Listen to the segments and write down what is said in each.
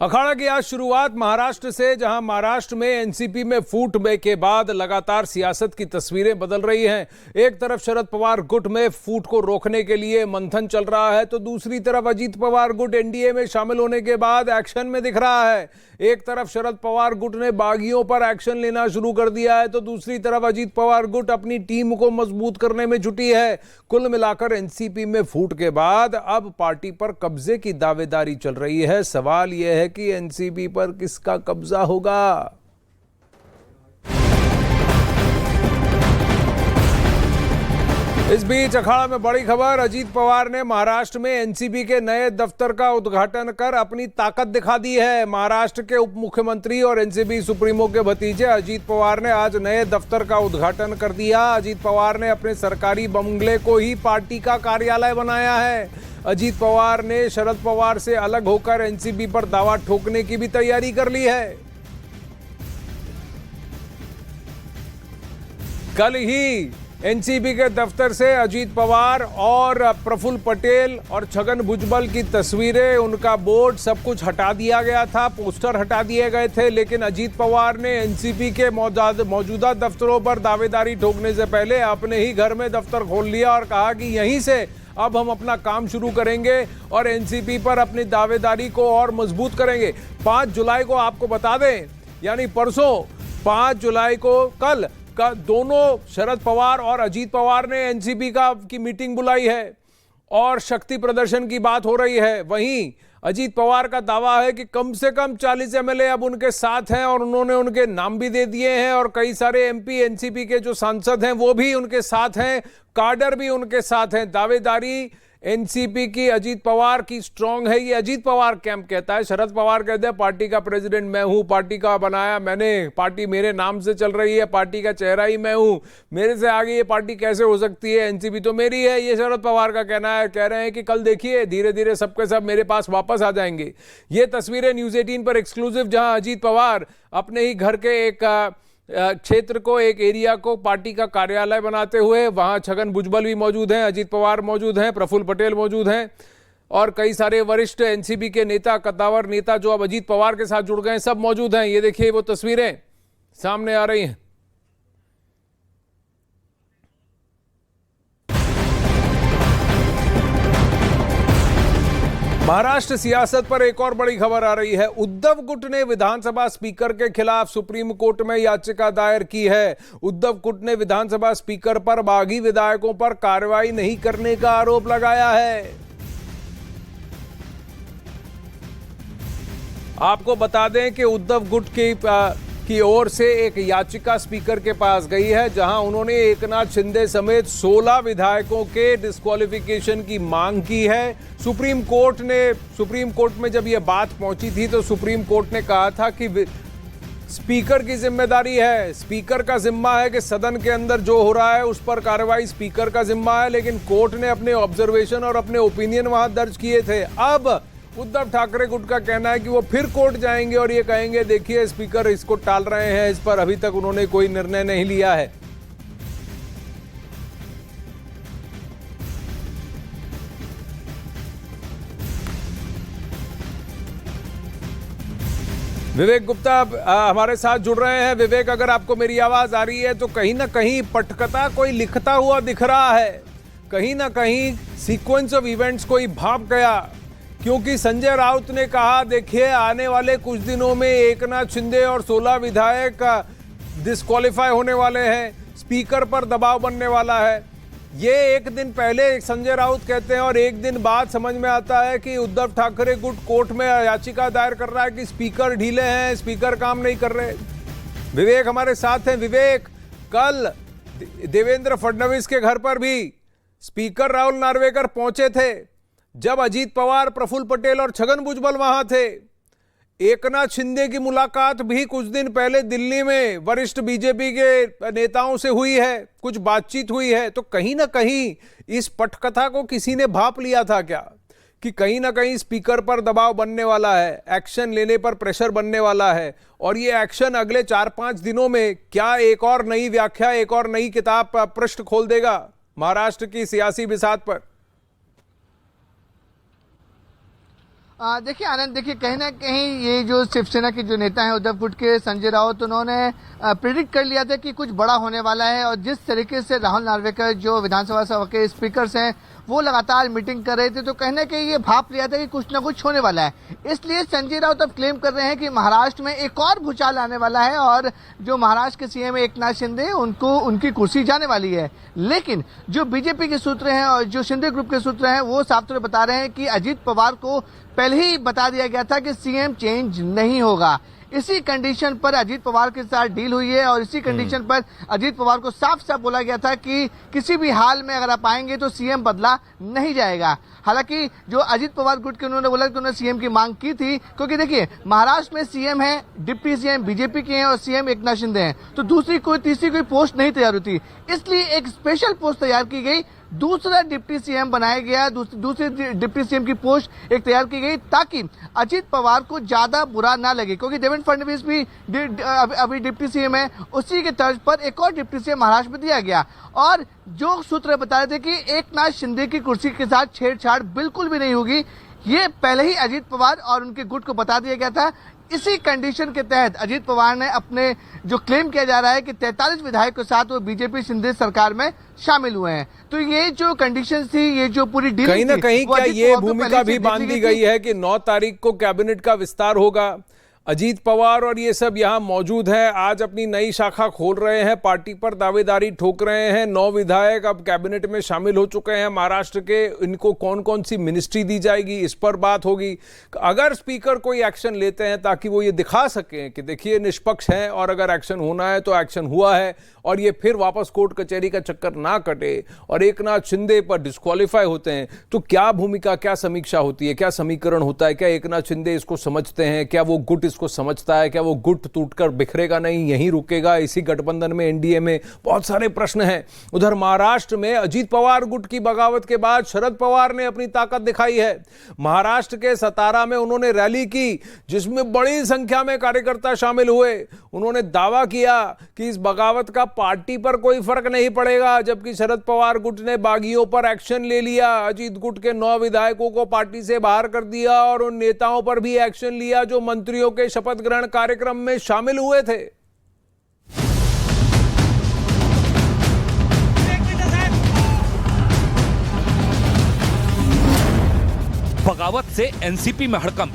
अखाड़ा की आज शुरुआत महाराष्ट्र से, जहां महाराष्ट्र में एनसीपी में फूट के बाद लगातार सियासत की तस्वीरें बदल रही हैं। एक तरफ शरद पवार गुट में फूट को रोकने के लिए मंथन चल रहा है, तो दूसरी तरफ अजीत पवार गुट एनडीए में शामिल होने के बाद एक्शन में दिख रहा है। एक तरफ शरद पवार गुट ने बागियों पर एक्शन लेना शुरू कर दिया है, तो दूसरी तरफ अजीत पवार गुट अपनी टीम को मजबूत करने में जुटी है। कुल मिलाकर एनसीपी में फूट के बाद अब पार्टी पर कब्जे की दावेदारी चल रही है। सवाल यह है कि एनसीपी पर किसका कब्जा होगा। इस बीच अखाड़ा में बड़ी खबर, अजीत पवार ने महाराष्ट्र में एनसीपी के नए दफ्तर का उद्घाटन कर अपनी ताकत दिखा दी है। महाराष्ट्र के उप मुख्यमंत्री और एनसीपी सुप्रीमो के भतीजे अजीत पवार ने आज नए दफ्तर का उद्घाटन कर दिया। अजीत पवार ने अपने सरकारी बंगले को ही पार्टी का कार्यालय बनाया है। अजीत पवार ने शरद पवार से अलग होकर एनसीपी पर दावा ठोकने की भी तैयारी कर ली है। कल ही एनसीपी के दफ्तर से अजीत पवार और प्रफुल्ल पटेल और छगन भुजबल की तस्वीरें, उनका बोर्ड, सब कुछ हटा दिया गया था, पोस्टर हटा दिए गए थे। लेकिन अजीत पवार ने एनसीपी के मौजूदा दफ्तरों पर दावेदारी ठोकने से पहले अपने ही घर में दफ्तर खोल लिया और कहा कि यहीं से अब हम अपना काम शुरू करेंगे और एनसीपी पर अपनी दावेदारी को और मजबूत करेंगे। 5 जुलाई को आपको बता दें, यानी परसों 5 जुलाई को कल का दोनों शरद पवार और अजीत पवार ने एनसीपी की मीटिंग बुलाई है और शक्ति प्रदर्शन की बात हो रही है। वहीं अजीत पवार का दावा है कि कम से कम 40 एमएलए अब उनके साथ हैं और उन्होंने उनके नाम भी दे दिए हैं और कई सारे एमपी एनसीपी के जो सांसद हैं वो भी उनके साथ हैं, काडर भी उनके साथ हैं। दावेदारी एनसीपी की अजीत पवार की स्ट्रांग है, ये अजीत पवार कैंप कहता है। शरद पवार कहते हैं पार्टी का प्रेसिडेंट मैं हूं, पार्टी का बनाया मैंने, पार्टी मेरे नाम से चल रही है, पार्टी का चेहरा ही मैं हूं, मेरे से आगे ये पार्टी कैसे हो सकती है, एनसीपी तो मेरी है, ये शरद पवार का कहना है। कह रहे हैं कि कल देखिए धीरे धीरे सबके सब मेरे पास वापस आ जाएंगे। ये तस्वीरें न्यूज 18 पर एक्सक्लूसिव, जहां अजीत पवार अपने ही घर के एक क्षेत्र को, एक एरिया को पार्टी का कार्यालय बनाते हुए, वहां छगन भुजबल भी मौजूद हैं, अजीत पवार मौजूद हैं, प्रफुल्ल पटेल मौजूद हैं और कई सारे वरिष्ठ एनसीपी के नेता, कद्दावर नेता जो अब अजीत पवार के साथ जुड़ गए हैं, सब मौजूद हैं। ये देखिए वो तस्वीरें सामने आ रही हैं। महाराष्ट्र सियासत पर एक और बड़ी खबर आ रही है। उद्धव गुट ने विधानसभा स्पीकर के खिलाफ सुप्रीम कोर्ट में याचिका दायर की है। उद्धव गुट ने विधानसभा स्पीकर पर बागी विधायकों पर कार्रवाई नहीं करने का आरोप लगाया है। आपको बता दें कि उद्धव गुट की ओर से एक याचिका स्पीकर के पास गई है, जहां उन्होंने एकनाथ शिंदे समेत 16 विधायकों के डिस्क्वालिफिकेशन की मांग की है। सुप्रीम कोर्ट में जब यह बात पहुंची थी तो सुप्रीम कोर्ट ने कहा था कि स्पीकर की जिम्मेदारी है, स्पीकर का जिम्मा है कि सदन के अंदर जो हो रहा है उस पर कार्रवाई स्पीकर का जिम्मा है। लेकिन कोर्ट ने अपने ऑब्जर्वेशन और अपने ओपिनियन वहां दर्ज किए थे। अब उद्धव ठाकरे गुट का कहना है कि वो फिर कोर्ट जाएंगे और ये कहेंगे देखिए स्पीकर इसको टाल रहे हैं, इस पर अभी तक उन्होंने कोई निर्णय नहीं लिया है। विवेक गुप्ता हमारे साथ जुड़ रहे हैं। विवेक, अगर आपको मेरी आवाज आ रही है तो कहीं ना कहीं पटकथा कोई लिखता हुआ दिख रहा है, कहीं ना कहीं सीक्वेंस ऑफ इवेंट्स कोई भाप गया, क्योंकि संजय राउत ने कहा देखिए आने वाले कुछ दिनों में एकनाथ शिंदे और 16 विधायक डिस्क्वालीफाई होने वाले हैं, स्पीकर पर दबाव बनने वाला है। ये एक दिन पहले संजय राउत कहते हैं और एक दिन बाद समझ में आता है कि उद्धव ठाकरे गुट कोर्ट में याचिका दायर कर रहा है कि स्पीकर ढीले हैं, स्पीकर काम नहीं कर रहे। विवेक हमारे साथ हैं। विवेक, कल देवेंद्र फडणवीस के घर पर भी स्पीकर राहुल नार्वेकर पहुंचे थे, जब अजीत पवार, प्रफुल्ल पटेल और छगन भुजबल वहां थे। एकनाथ शिंदे की मुलाकात भी कुछ दिन पहले दिल्ली में वरिष्ठ बीजेपी के नेताओं से हुई है, कुछ बातचीत हुई है। तो कहीं ना कहीं इस पटकथा को किसी ने भाप लिया था क्या, कि कहीं ना कहीं स्पीकर पर दबाव बनने वाला है, एक्शन लेने पर प्रेशर बनने वाला है, और ये एक्शन अगले 4-5 दिनों में क्या एक और नई व्याख्या, एक और नई किताब पृष्ठ खोल देगा महाराष्ट्र की सियासी बिसात पर? देखिए आनंद, देखिए कहीं ना कहीं ये जो शिवसेना के जो नेता हैं उद्धव गुट के संजय राउत, उन्होंने प्रेडिक्ट कर लिया था कि कुछ बड़ा होने वाला है। और जिस तरीके से राहुल नार्वेकर जो विधानसभा सभा के स्पीकर्स हैं वो लगातार मीटिंग कर रहे थे, तो कहीं ना कहीं ये भाप लिया था कि कुछ ना कुछ होने वाला है। इसलिए संजय राउत अब क्लेम कर रहे हैं कि महाराष्ट्र में एक और भूचाल आने वाला है और जो महाराष्ट्र के सीएम एकनाथ शिंदे, उनको उनकी कुर्सी जाने वाली है। लेकिन जो बीजेपी के सूत्र हैं और जो शिंदे ग्रुप के सूत्र हैं वो साफ तौर पर बता रहे हैं कि अजीत पवार को पहले ही बता दिया गया था कि सीएम चेंज नहीं होगा। इसी कंडीशन पर अजीत पवार के साथ डील हुई है और इसी कंडीशन पर अजीत पवार को साफ साफ बोला गया था कि किसी भी हाल में अगर आप आएंगे तो सीएम बदला नहीं जाएगा। हालांकि जो अजीत पवार गुट के उन्होंने बोला कि उन्होंने सीएम की मांग की थी, क्योंकि देखिए महाराष्ट्र में सीएम है, डिप्टी सीएम बीजेपी के हैं और सीएम एकनाथ शिंदे हैं, तो दूसरी कोई तीसरी कोई पोस्ट नहीं तैयार होती। इसलिए एक स्पेशल पोस्ट तैयार की गई, दूसरा डिप्टी सीएम बनाया गया, दूसरे डिप्टी सीएम की पोस्ट एक तैयार की गई ताकि अजीत पवार को ज्यादा बुरा ना लगे, क्योंकि देवेंद्र फडणवीस भी अभी डिप्टी सीएम है, उसी के तर्ज पर एक और डिप्टी सीएम महाराष्ट्र में दिया गया। और जो सूत्र बता रहे थे कि एकनाथ शिंदे की कुर्सी के साथ छेड़छाड़ बिल्कुल भी नहीं होगी, ये पहले ही अजीत पवार और उनके गुट को बता दिया गया था। इसी कंडीशन के तहत अजीत पवार ने अपने जो क्लेम किया जा रहा है कि 43 विधायक के साथ वो बीजेपी शिंदे सरकार में शामिल हुए हैं, तो ये जो कंडीशन थी, ये जो पूरी डील कहीं ना कहीं क्या ये भूमिका भी बांधी गई है कि 9 तारीख को कैबिनेट का विस्तार होगा, अजीत पवार और ये सब यहां मौजूद हैं, आज अपनी नई शाखा खोल रहे हैं, पार्टी पर दावेदारी ठोक रहे हैं, 9 विधायक अब कैबिनेट में शामिल हो चुके हैं महाराष्ट्र के, इनको कौन कौन सी मिनिस्ट्री दी जाएगी इस पर बात होगी। अगर स्पीकर कोई एक्शन लेते हैं ताकि वो ये दिखा सकें कि देखिए निष्पक्ष हैं और अगर एक्शन होना है तो एक्शन हुआ है और ये फिर वापस कोर्ट कचहरी का चक्कर ना कटे और एकनाथ शिंदे पर डिस्क्वालीफाई होते हैं, तो क्या भूमिका, क्या समीक्षा होती है, क्या समीकरण होता है? क्या एकनाथ शिंदे इसको समझते हैं? क्या वो गुट को समझता है? क्या वो गुट टूटकर बिखरेगा नहीं, यहीं रुकेगा इसी गठबंधन में, एनडीए में? बहुत सारे प्रश्न हैं। उधर महाराष्ट्र में अजीत पवार गुट की बगावत के बाद शरद पवार ने अपनी ताकत दिखाई है। महाराष्ट्र के सतारा में उन्होंने रैली की जिसमें बड़ी संख्या में कार्यकर्ता शामिल हुए। उन्होंने दावा किया कि इस बगावत का पार्टी पर कोई फर्क नहीं पड़ेगा, जबकि शरद पवार गुट ने बागियों पर एक्शन ले लिया, अजीत गुट के 9 विधायकों को पार्टी से बाहर कर दिया और उन नेताओं पर भी एक्शन लिया जो मंत्रियों के शपथ ग्रहण कार्यक्रम में शामिल हुए थे। बगावत से एनसीपी में हड़कंप,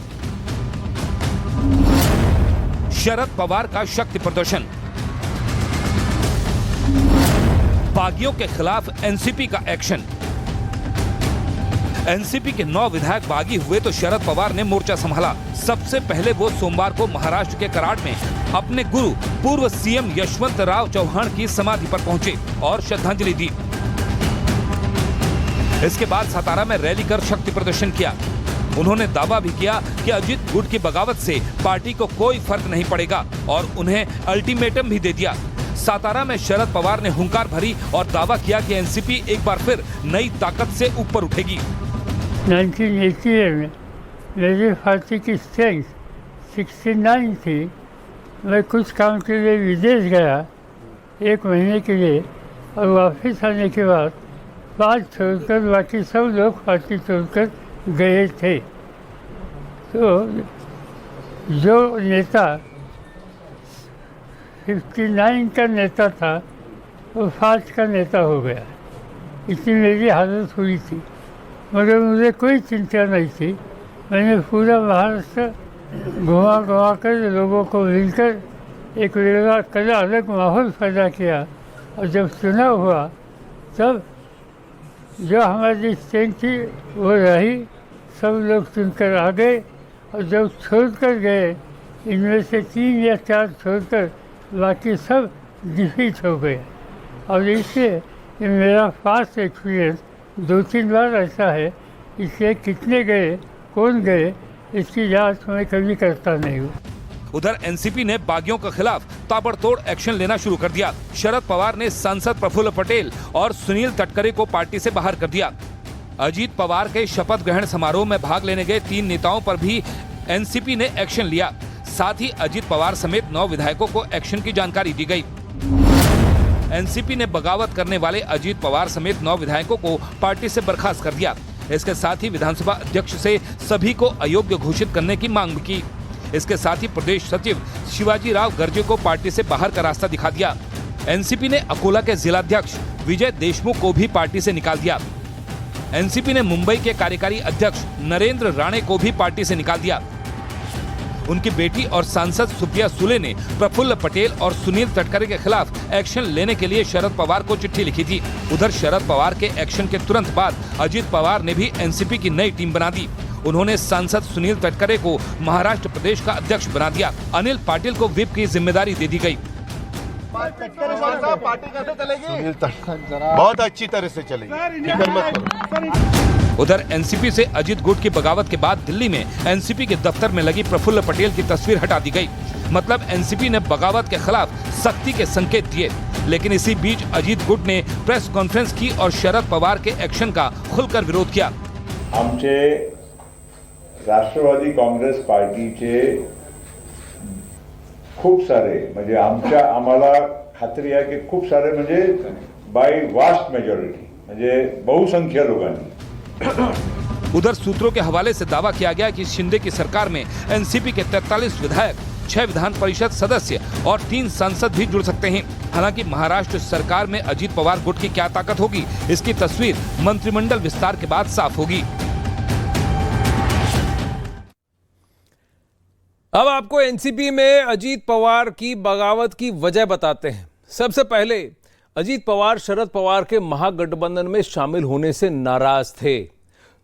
शरद पवार का शक्ति प्रदर्शन, बागियों के खिलाफ एनसीपी का एक्शन। एनसीपी के 9 विधायक बागी हुए तो शरद पवार ने मोर्चा संभाला। सबसे पहले वो सोमवार को महाराष्ट्र के कराड में अपने गुरु पूर्व सीएम यशवंतराव चौहान की समाधि पर पहुंचे और श्रद्धांजलि दी। इसके बाद सतारा में रैली कर शक्ति प्रदर्शन किया। उन्होंने दावा भी किया कि अजीत गुट की बगावत से पार्टी को कोई फर्क नहीं पड़ेगा और उन्हें अल्टीमेटम भी दे दिया। सतारा में शरद पवार ने हुंकार भरी और दावा किया कि एनसीपी एक बार फिर नई ताकत से ऊपर उठेगी। 1988 में मेरी पार्टी की स्ट्रेंथ 69 थी। मैं कुछ काम के लिए विदेश गया 1 महीने के लिए और वापस आने के बाद 5 छोड़कर बाकी सब लोग पार्टी छोड़कर गए थे। तो जो नेता 59 का नेता था वो 5 का नेता हो गया। इतनी मेरी हालत हुई थी, मगर मुझे कोई चिंता नहीं थी। मैंने पूरा महाराष्ट्र घुमा कर लोगों को मिलकर एक अलग माहौल पैदा किया और जब चुनाव हुआ तब जो हमारी स्ट्रेंथ थी वो रही, सब लोग चुनकर आ गए और जब छोड़कर गए इनमें से 3 या 4 छोड़कर बाकी सब डिफीट हो गए। और इससे ये मेरा फास्ट एक्सपीरियंस 2-3 बार ऐसा है, इसलिए कितने गए, कौन गए, इसकी जांच मैं कभी करता नहीं हूँ। उधर एनसीपी ने बागियों के खिलाफ ताबड़तोड़ एक्शन लेना शुरू कर दिया। शरद पवार ने सांसद प्रफुल्ल पटेल और सुनील तटकरे को पार्टी से बाहर कर दिया। अजीत पवार के शपथ ग्रहण समारोह में भाग लेने गए 3 नेताओं पर भी एनसीपी ने एक्शन लिया। साथ ही अजीत पवार समेत 9 विधायकों को एक्शन की जानकारी दी गई। एनसीपी ने बगावत करने वाले अजीत पवार समेत 9 विधायकों को पार्टी से बर्खास्त कर दिया। इसके साथ ही विधानसभा अध्यक्ष से सभी को अयोग्य घोषित करने की मांग की। इसके साथ ही प्रदेश सचिव शिवाजी राव गर्जे को पार्टी से बाहर का रास्ता दिखा दिया। एनसीपी ने अकोला के जिलाध्यक्ष विजय देशमुख को भी पार्टी से निकाल दिया। एनसीपी ने मुंबई के कार्यकारी अध्यक्ष नरेंद्र राणे को भी पार्टी से निकाल दिया। उनकी बेटी और सांसद सुप्रिया सुले ने प्रफुल्ल पटेल और सुनील तटकरे के खिलाफ एक्शन लेने के लिए शरद पवार को चिट्ठी लिखी थी। उधर शरद पवार के एक्शन के तुरंत बाद अजीत पवार ने भी एनसीपी की नई टीम बना दी। उन्होंने सांसद सुनील तटकरे को महाराष्ट्र प्रदेश का अध्यक्ष बना दिया। अनिल पाटिल को व्हिप की जिम्मेदारी दे दी गई। पार्टी कैसे चलेगी? बहुत अच्छी तरह से चलेगी, फिक्र मत करो। उधर एनसीपी से अजीत गुट की बगावत के बाद दिल्ली में एनसीपी के दफ्तर में लगी प्रफुल्ल पटेल की तस्वीर हटा दी गई। मतलब एनसीपी ने बगावत के खिलाफ सख्ती के संकेत दिए। लेकिन इसी बीच अजीत गुट ने प्रेस कॉन्फ्रेंस की और शरद पवार के एक्शन का खुलकर विरोध किया। आमचे राष्ट्रवादी काँग्रेस पार्टीचे खूप सारे म्हणजे आम्हाला खात्री आहे की खूप सारे म्हणजे बाय वास्ट मेजॉरिटी म्हणजे बहुसंख्य लोकांनी। उधर सूत्रों के हवाले से दावा किया गया कि शिंदे की सरकार में एनसीपी के 43 विधायक, 6 विधान परिषद सदस्य और 3 सांसद भी जुड़ सकते हैं। हालांकि महाराष्ट्र सरकार में अजीत पवार गुट की क्या ताकत होगी, इसकी तस्वीर मंत्रिमंडल विस्तार के बाद साफ होगी। अब आपको एनसीपी में अजीत पवार की बगावत की वजह बताते हैं। सबसे पहले अजीत पवार शरद पवार के महागठबंधन में शामिल होने से नाराज थे।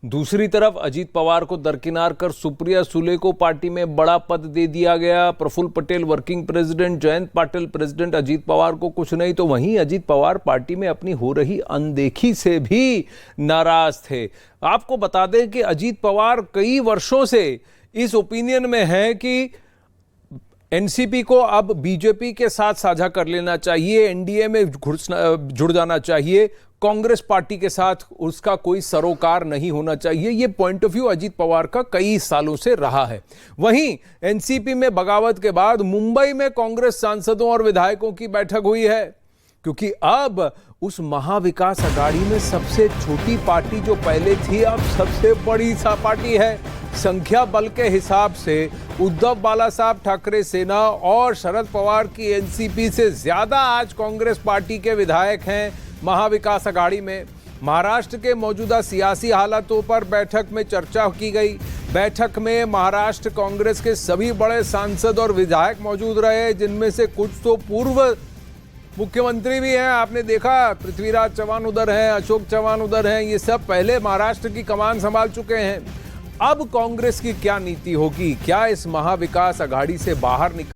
दूसरी तरफ अजीत पवार को दरकिनार कर सुप्रिया सुले को पार्टी में बड़ा पद दे दिया गया। Praful Patel working president, Jayant Patil president, Ajit Pawar को कुछ नहीं। तो वहीं अजीत पवार पार्टी में अपनी हो रही अनदेखी से भी नाराज थे। आपको बता दें कि अजीत पवार कई वर्षों से इस ओपिनियन में है कि एनसीपी को अब बीजेपी के साथ साझा कर लेना चाहिए, एनडीए में जुड़ जाना चाहिए, कांग्रेस पार्टी के साथ उसका कोई सरोकार नहीं होना चाहिए। ये point of view Ajit Pawar का कई सालों से रहा है। वहीं एनसीपी में बगावत के बाद मुंबई में कांग्रेस सांसदों और विधायकों की बैठक हुई है, क्योंकि अब उस महाविकास अघाड़ी में सबसे छोटी पार्टी जो पहले थी अब सबसे बड़ी सा पार्टी है। संख्या बल के हिसाब से उद्धव बालासाहब ठाकरे सेना और शरद पवार की एनसीपी से ज्यादा आज कांग्रेस पार्टी के विधायक हैं महाविकास अघाड़ी में। महाराष्ट्र के मौजूदा सियासी हालातों पर बैठक में चर्चा की गई। बैठक में महाराष्ट्र कांग्रेस के सभी बड़े सांसद और विधायक मौजूद रहे, जिनमें से कुछ तो पूर्व मुख्यमंत्री भी हैं। आपने देखा पृथ्वीराज चौहान उधर हैं, अशोक चौहान उधर हैं, ये सब पहले महाराष्ट्र की कमान संभाल चुके हैं। अब कांग्रेस की क्या नीति होगी? क्या इस महाविकास अघाड़ी से बाहर निकल